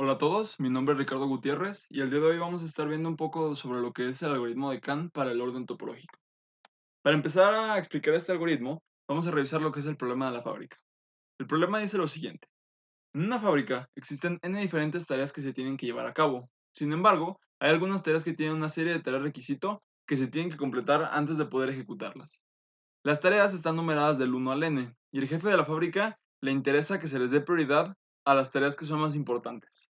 Hola a todos, mi nombre es Ricardo Gutiérrez y el día de hoy vamos a estar viendo un poco sobre lo que es el algoritmo de Kant para el orden topológico. Para empezar a explicar este algoritmo, vamos a revisar lo que es el problema de la fábrica. El problema dice lo siguiente. En una fábrica existen n diferentes tareas que se tienen que llevar a cabo. Sin embargo, hay algunas tareas que tienen una serie de tareas requisito que se tienen que completar antes de poder ejecutarlas. Las tareas están numeradas del 1 al n y el jefe de la fábrica le interesa que se les dé prioridad a las tareas que son más importantes.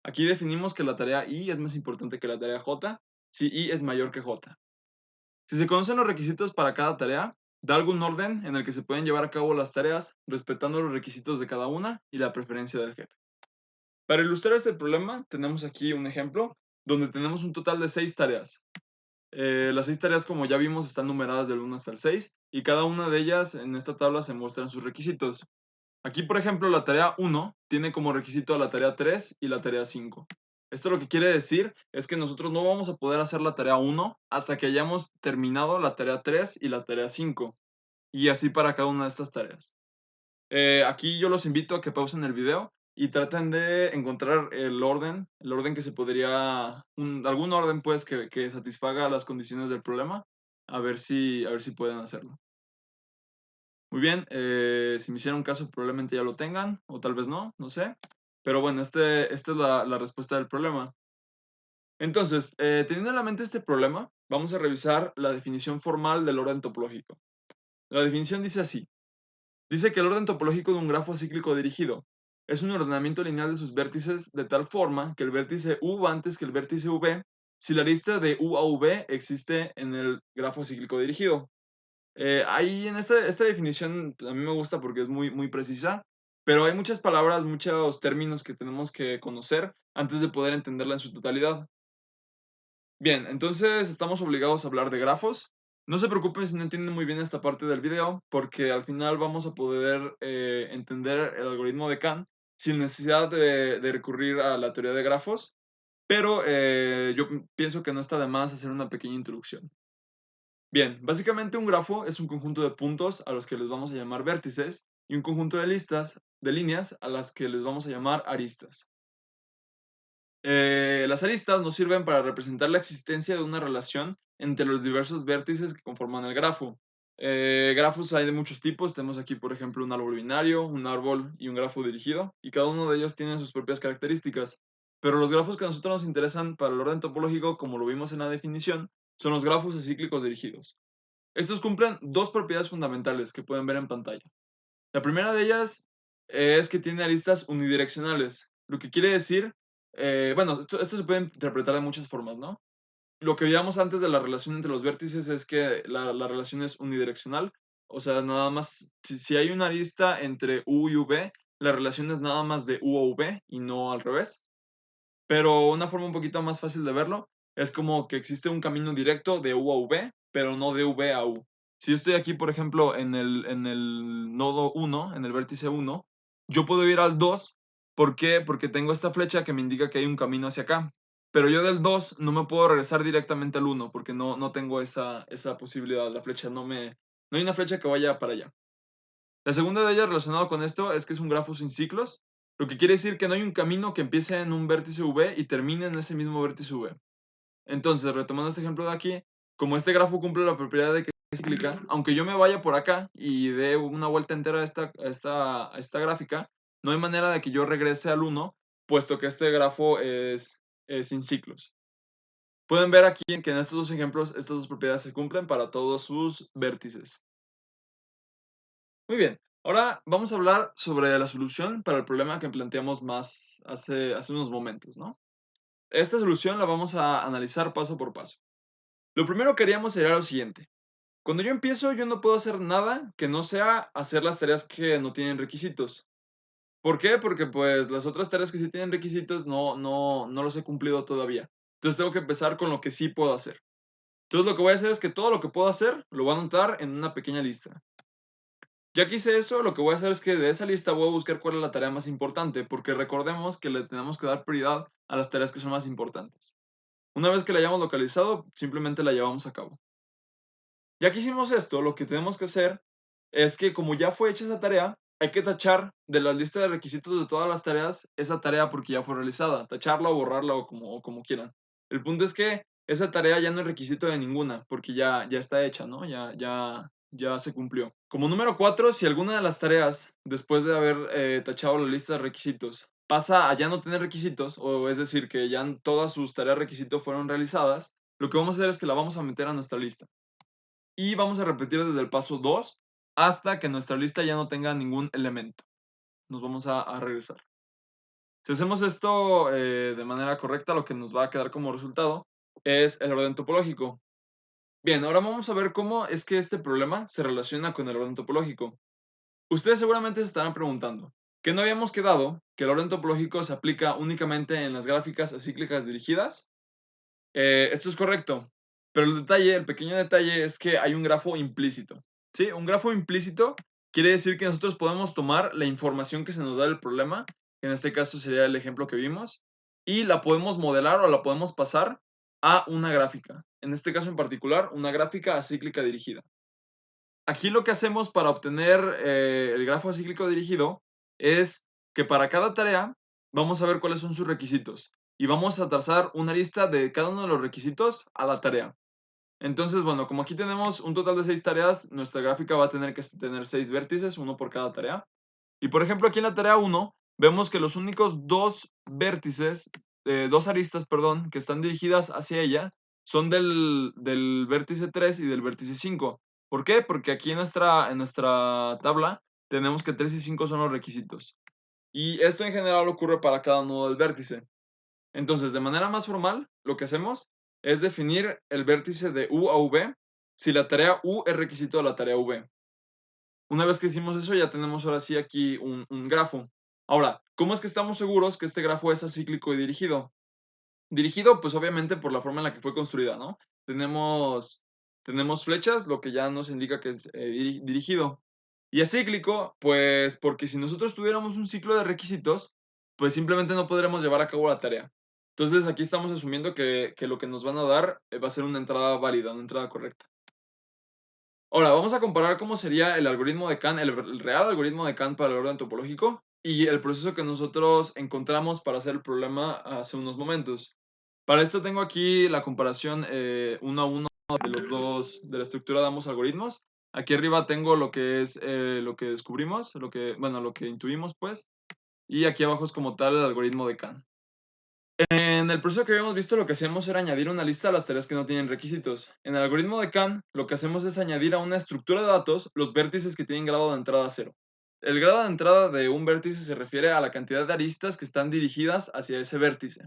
Aquí definimos que la tarea I es más importante que la tarea J si I es mayor que J. Si se conocen los requisitos para cada tarea, da algún orden en el que se pueden llevar a cabo las tareas respetando los requisitos de cada una y la preferencia del jefe. Para ilustrar este problema, tenemos aquí un ejemplo donde tenemos un total de 6 tareas. Las 6 tareas, como ya vimos, están numeradas del 1 hasta el 6 y cada una de ellas en esta tabla se muestran sus requisitos. Aquí, por ejemplo, la tarea 1 tiene como requisito a la tarea 3 y la tarea 5. Esto lo que quiere decir es que nosotros no vamos a poder hacer la tarea 1 hasta que hayamos terminado la tarea 3 y la tarea 5, y así para cada una de estas tareas. Aquí yo los invito a que pausen el video y traten de encontrar el orden que se podría, algún orden pues que satisfaga las condiciones del problema, a ver si pueden hacerlo. Muy bien, si me hicieron caso probablemente ya lo tengan, o tal vez no, no sé. Pero bueno, esta es la respuesta del problema. Entonces, teniendo en la mente este problema, vamos a revisar la definición formal del orden topológico. La definición dice así. Dice que el orden topológico de un grafo acíclico dirigido es un ordenamiento lineal de sus vértices de tal forma que el vértice U va antes que el vértice V si la lista de U a V existe en el grafo acíclico dirigido. Ahí en esta definición a mí me gusta porque es muy precisa, pero hay muchas palabras, muchos términos que tenemos que conocer antes de poder entenderla en su totalidad. Bien, entonces estamos obligados a hablar de grafos. No se preocupen si no entienden muy bien esta parte del video, porque al final vamos a poder entender el algoritmo de Kant sin necesidad de recurrir a la teoría de grafos, pero yo pienso que no está de más hacer una pequeña introducción. Bien, básicamente un grafo es un conjunto de puntos a los que les vamos a llamar vértices y un conjunto de líneas a las que les vamos a llamar aristas. Las aristas nos sirven para representar la existencia de una relación entre los diversos vértices que conforman el grafo. Grafos hay de muchos tipos, tenemos aquí por ejemplo un árbol binario, un árbol y un grafo dirigido, y cada uno de ellos tiene sus propias características. Pero los grafos que a nosotros nos interesan para el orden topológico, como lo vimos en la definición, son los grafos acíclicos dirigidos. Estos cumplen dos propiedades fundamentales que pueden ver en pantalla. La primera de ellas es que tiene aristas unidireccionales, lo que quiere decir, bueno, esto se puede interpretar de muchas formas, ¿no? Lo que veíamos antes de la relación entre los vértices es que la relación es unidireccional, o sea, nada más, si hay una arista entre U y V, la relación es nada más de U a V y no al revés. Pero una forma un poquito más fácil de verlo es como que existe un camino directo de U a V, pero no de V a U. Si yo estoy aquí, por ejemplo, en el nodo 1, en el vértice 1, yo puedo ir al 2. ¿Por qué? Porque tengo esta flecha que me indica que hay un camino hacia acá. Pero yo del 2 no me puedo regresar directamente al 1 porque no tengo esa posibilidad. La flecha no hay una flecha que vaya para allá. La segunda de ellas relacionado con esto es que es un grafo sin ciclos, lo que quiere decir que no hay un camino que empiece en un vértice V y termine en ese mismo vértice V. Entonces, retomando este ejemplo de aquí, como este grafo cumple la propiedad de que es cíclica, aunque yo me vaya por acá y dé una vuelta entera a esta gráfica, no hay manera de que yo regrese al 1, puesto que este grafo es sin ciclos. Pueden ver aquí que en estos dos ejemplos estas dos propiedades se cumplen para todos sus vértices. Muy bien, ahora vamos a hablar sobre la solución para el problema que planteamos más hace unos momentos, ¿no? Esta solución la vamos a analizar paso por paso. Lo primero que haríamos sería lo siguiente. Cuando yo empiezo, yo no puedo hacer nada que no sea hacer las tareas que no tienen requisitos. ¿Por qué? Porque pues las otras tareas que sí tienen requisitos no los he cumplido todavía. Entonces tengo que empezar con lo que sí puedo hacer. Entonces lo que voy a hacer es que todo lo que puedo hacer lo voy a anotar en una pequeña lista. Ya que hice eso, lo que voy a hacer es que de esa lista voy a buscar cuál es la tarea más importante, porque recordemos que le tenemos que dar prioridad a las tareas que son más importantes. Una vez que la hayamos localizado, simplemente la llevamos a cabo. Ya que hicimos esto, lo que tenemos que hacer es que como ya fue hecha esa tarea, hay que tachar de la lista de requisitos de todas las tareas esa tarea porque ya fue realizada, tacharla o borrarla o como quieran. El punto es que esa tarea ya no es requisito de ninguna porque ya está hecha, ¿no? Ya se cumplió. Como número 4, si alguna de las tareas, después de haber tachado la lista de requisitos, pasa a ya no tener requisitos, o es decir, que ya todas sus tareas requisitos fueron realizadas, lo que vamos a hacer es que la vamos a meter a nuestra lista. Y vamos a repetir desde el paso 2 hasta que nuestra lista ya no tenga ningún elemento. Nos vamos a regresar. Si hacemos esto de manera correcta, lo que nos va a quedar como resultado es el orden topológico. Bien, ahora vamos a ver cómo es que este problema se relaciona con el orden topológico. Ustedes seguramente se estarán preguntando, ¿que no habíamos quedado que el orden topológico se aplica únicamente en las gráficas acíclicas dirigidas? Esto es correcto, pero el pequeño detalle es que hay un grafo implícito. ¿Sí? Un grafo implícito quiere decir que nosotros podemos tomar la información que se nos da del problema, que en este caso sería el ejemplo que vimos, y la podemos modelar o la podemos pasar a una gráfica. En este caso en particular, una gráfica acíclica dirigida. Aquí lo que hacemos para obtener el grafo acíclico dirigido es que para cada tarea vamos a ver cuáles son sus requisitos y vamos a trazar una lista de cada uno de los requisitos a la tarea. Entonces, bueno, como aquí tenemos un total de 6 tareas, nuestra gráfica va a tener que tener 6 vértices, uno por cada tarea. Y por ejemplo, aquí en la tarea 1 vemos que los únicos dos vértices, dos aristas, perdón, que están dirigidas hacia ella son del vértice 3 y del vértice 5. ¿Por qué? Porque aquí en nuestra tabla tenemos que 3 y 5 son los requisitos. Y esto en general ocurre para cada nodo del vértice. Entonces, de manera más formal, lo que hacemos es definir el vértice de U a V si la tarea U es requisito de la tarea V. Una vez que hicimos eso, ya tenemos ahora sí aquí un grafo. Ahora, ¿cómo es que estamos seguros que este grafo es acíclico y dirigido? Dirigido, pues obviamente por la forma en la que fue construida, ¿no? Tenemos flechas, lo que ya nos indica que es dirigido. Y acíclico, pues porque si nosotros tuviéramos un ciclo de requisitos, pues simplemente no podremos llevar a cabo la tarea. Entonces aquí estamos asumiendo que lo que nos van a dar va a ser una entrada válida, una entrada correcta. Ahora, vamos a comparar cómo sería el algoritmo de Kant, el real algoritmo de Kant para el orden topológico y el proceso que nosotros encontramos para hacer el problema hace unos momentos. Para esto tengo aquí la comparación uno a uno de los dos, de la estructura de ambos algoritmos. Aquí arriba tengo lo que es lo que descubrimos, lo que intuimos, pues, y aquí abajo es como tal el algoritmo de Kant. En el proceso que habíamos visto, lo que hacemos era añadir una lista a las tareas que no tienen requisitos. En el algoritmo de Kant, lo que hacemos es añadir a una estructura de datos los vértices que tienen grado de entrada 0. El grado de entrada de un vértice se refiere a la cantidad de aristas que están dirigidas hacia ese vértice.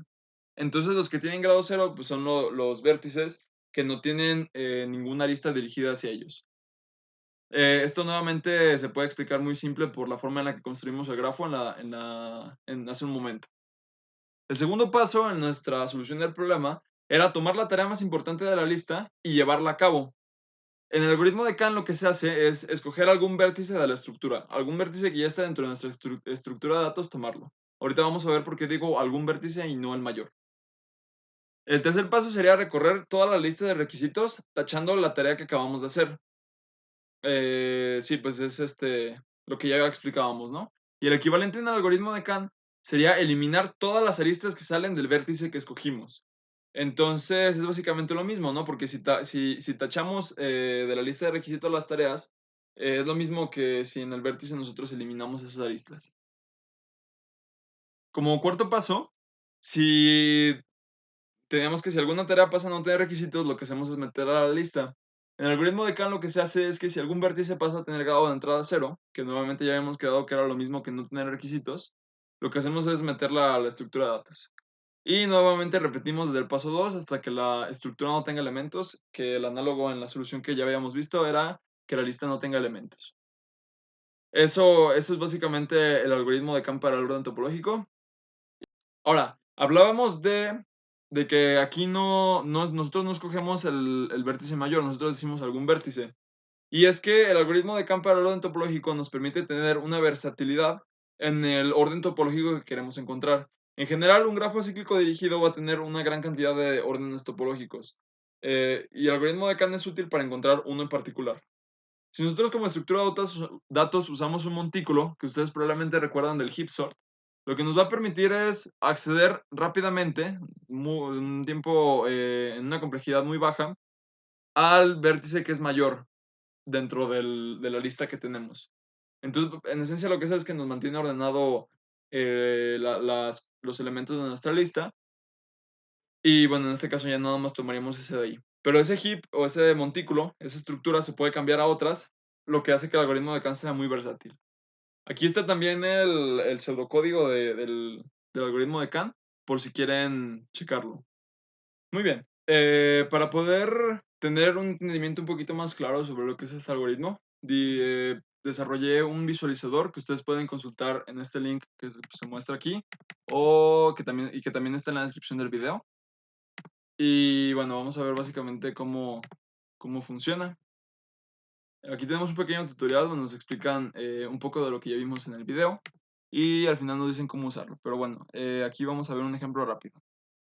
Entonces, los que tienen grado 0 pues son los vértices que no tienen ninguna arista dirigida hacia ellos. Esto nuevamente se puede explicar muy simple por la forma en la que construimos el grafo hace un momento. El segundo paso en nuestra solución del problema era tomar la tarea más importante de la lista y llevarla a cabo. En el algoritmo de Kant lo que se hace es escoger algún vértice de la estructura, algún vértice que ya está dentro de nuestra estructura de datos, tomarlo. Ahorita vamos a ver por qué digo algún vértice y no el mayor. El tercer paso sería recorrer toda la lista de requisitos tachando la tarea que acabamos de hacer. Sí, pues es lo que ya explicábamos, ¿no? Y el equivalente en el algoritmo de Kant sería eliminar todas las aristas que salen del vértice que escogimos. Entonces es básicamente lo mismo, ¿no? Porque si tachamos de la lista de requisitos las tareas, es lo mismo que si en el vértice nosotros eliminamos esas aristas. Como cuarto paso, si tenemos que si alguna tarea pasa a no tener requisitos, lo que hacemos es meterla a la lista. En el algoritmo de Kant lo que se hace es que si algún vértice pasa a tener grado de entrada 0, que nuevamente ya habíamos quedado que era lo mismo que no tener requisitos, lo que hacemos es meterla a la estructura de datos. Y nuevamente repetimos desde el paso 2 hasta que la estructura no tenga elementos, que el análogo en la solución que ya habíamos visto era que la lista no tenga elementos. Eso es básicamente el algoritmo de Kant para el orden topológico. Ahora, hablábamos de que aquí nosotros no escogemos el vértice mayor, nosotros decimos algún vértice. Y es que el algoritmo de Kant para el orden topológico nos permite tener una versatilidad en el orden topológico que queremos encontrar. En general, un grafo cíclico dirigido va a tener una gran cantidad de órdenes topológicos. Y el algoritmo de Kant es útil para encontrar uno en particular. Si nosotros como estructura de datos usamos un montículo, que ustedes probablemente recuerdan del heap sort, lo que nos va a permitir es acceder rápidamente, en un tiempo, en una complejidad muy baja, al vértice que es mayor dentro de la lista que tenemos. Entonces, en esencia lo que hace es que nos mantiene ordenado los elementos de nuestra lista. Y bueno, en este caso ya nada más tomaríamos ese de ahí. Pero ese heap o ese montículo, esa estructura se puede cambiar a otras, lo que hace que el algoritmo de Khan sea muy versátil. Aquí está también el pseudocódigo del algoritmo de Khan, por si quieren checarlo. Muy bien. Para poder tener un entendimiento un poquito más claro sobre lo que es este algoritmo, desarrollé un visualizador que ustedes pueden consultar en este link que se muestra aquí, y que también está en la descripción del video. Y bueno, vamos a ver básicamente cómo funciona. Aquí tenemos un pequeño tutorial donde nos explican un poco de lo que ya vimos en el video y al final nos dicen cómo usarlo. Pero bueno, aquí vamos a ver un ejemplo rápido.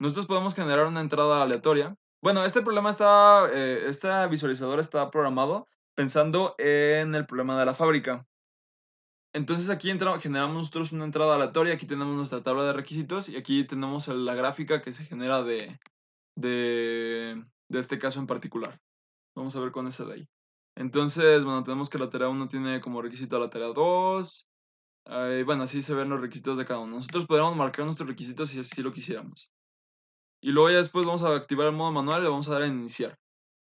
Nosotros podemos generar una entrada aleatoria. Bueno, este visualizador está programado pensando en el problema de la fábrica. Entonces aquí generamos nosotros una entrada aleatoria, aquí tenemos nuestra tabla de requisitos y aquí tenemos la gráfica que se genera de este caso en particular. Vamos a ver con ese de ahí. Entonces, bueno, tenemos que la tarea 1 tiene como requisito a la tarea 2. Bueno, así se ven los requisitos de cada uno. Nosotros podríamos marcar nuestros requisitos si así lo quisiéramos. Y luego ya después vamos a activar el modo manual y le vamos a dar a iniciar.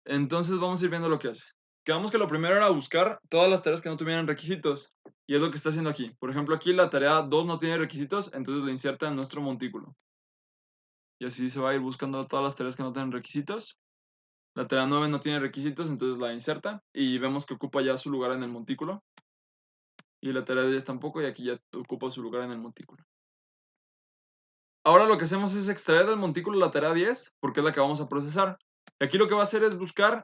Entonces vamos a ir viendo lo que hace. Quedamos que lo primero era buscar todas las tareas que no tuvieran requisitos. Y es lo que está haciendo aquí. Por ejemplo, aquí la tarea 2 no tiene requisitos, entonces la inserta en nuestro montículo. Y así se va a ir buscando todas las tareas que no tienen requisitos. La tarea 9 no tiene requisitos, entonces la inserta y vemos que ocupa ya su lugar en el montículo. Y la tarea 10 tampoco, y aquí ya ocupa su lugar en el montículo. Ahora lo que hacemos es extraer del montículo la tarea 10, porque es la que vamos a procesar. Y aquí lo que va a hacer es buscar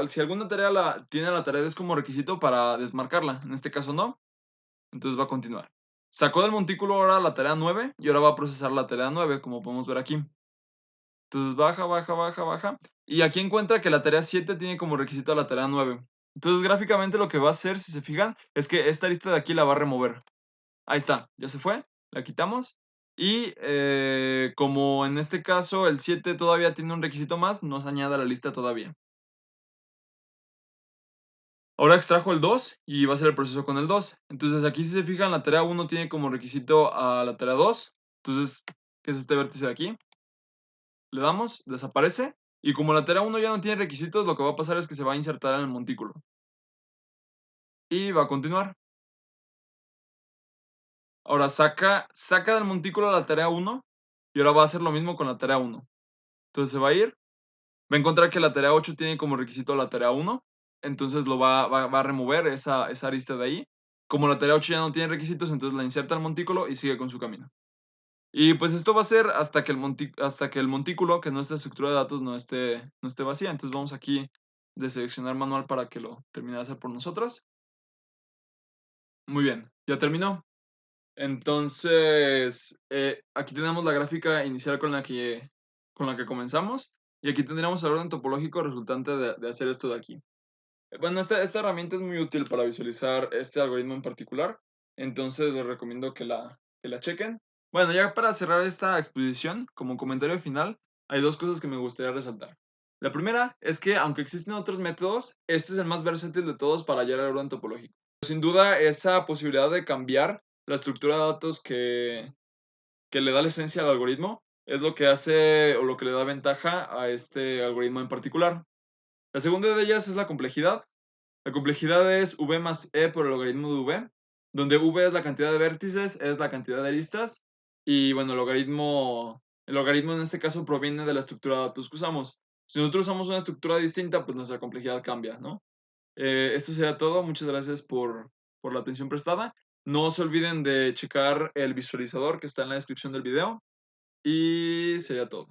si alguna tarea tiene la tarea 10 como requisito para desmarcarla. En este caso no, entonces va a continuar. Sacó del montículo ahora la tarea 9 y ahora va a procesar la tarea 9, como podemos ver aquí. Entonces baja, baja, baja, baja. Y aquí encuentra que la tarea 7 tiene como requisito a la tarea 9. Entonces gráficamente lo que va a hacer, si se fijan, es que esta lista de aquí la va a remover. Ahí está, ya se fue, la quitamos. Y como en este caso el 7 todavía tiene un requisito más, nos añade a la lista todavía. Ahora extrajo el 2 y va a hacer el proceso con el 2. Entonces aquí si se fijan, la tarea 1 tiene como requisito a la tarea 2. Entonces, ¿qué es este vértice de aquí? Le damos, desaparece. Y como la tarea 1 ya no tiene requisitos, lo que va a pasar es que se va a insertar en el montículo. Y va a continuar. Ahora saca del montículo la tarea 1 y ahora va a hacer lo mismo con la tarea 1. Entonces se va a ir, va a encontrar que la tarea 8 tiene como requisito la tarea 1, entonces va a remover esa arista de ahí. Como la tarea 8 ya no tiene requisitos, entonces la inserta al montículo y sigue con su camino. Y pues esto va a ser hasta que el montículo, que nuestra estructura de datos no esté vacía. Entonces vamos aquí de seleccionar manual para que lo termine de hacer por nosotros. Muy bien, ya terminó. Entonces, aquí tenemos la gráfica inicial con la que comenzamos. Y aquí tendríamos el orden topológico resultante de hacer esto de aquí. Bueno, esta herramienta es muy útil para visualizar este algoritmo en particular. Entonces les recomiendo que la chequen. Bueno, ya para cerrar esta exposición, como comentario final, hay dos cosas que me gustaría resaltar. La primera es que, aunque existen otros métodos, este es el más versátil de todos para hallar el orden topológico. Sin duda, esa posibilidad de cambiar la estructura de datos que le da la esencia al algoritmo es lo que hace o lo que le da ventaja a este algoritmo en particular. La segunda de ellas es la complejidad. La complejidad es V más E por el logaritmo de V, donde V es la cantidad de vértices, E es la cantidad de aristas, y bueno, el logaritmo en este caso proviene de la estructura de datos que usamos. Si nosotros usamos una estructura distinta, pues nuestra complejidad cambia, ¿no? Esto sería todo. Muchas gracias por la atención prestada. No se olviden de checar el visualizador que está en la descripción del video. Y sería todo.